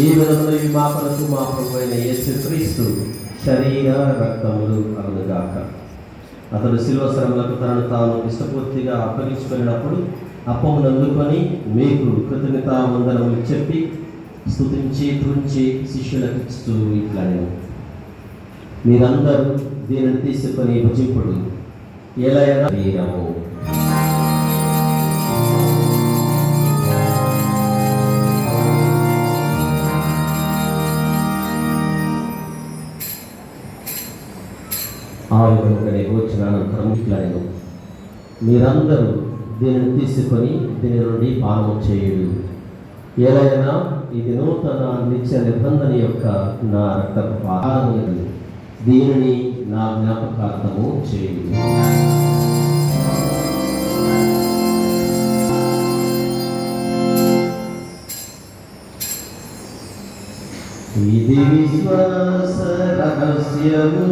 ఈ విధంగా ఈ మా కొరకు మా ప్రభువైన యేసుక్రీస్తు శరీర రక్తములు అగునుగాక. అతడు శిలువ శ్రమలకు తనను తాను ఇష్టపూర్తిగా అప్పగించుకున్నప్పుడు అప్పమును అందుకొని మీకు కృతజ్ఞతావందనములు చెప్పి స్తుతించి తుంచి శిష్యులకు ఇస్తూ ఇట్లా నేను మీరందరూ దీనిని తీసుకొని భుజింపుడు. ఎలయన శరీరము. ఆ విధంగానే భోజనానంతరం ఇట్లా నేను మీరందరూ దీనిని తీసుకొని దీని నుండి పానము చేయుడు. ఏలైనా ఇది నూతన నిత్య నిబంధన యొక్క నా రక్తపు పానము, దీనిని నా జ్ఞాపకార్థము చేయుడు. ఇది విశ్వాస రహస్యము.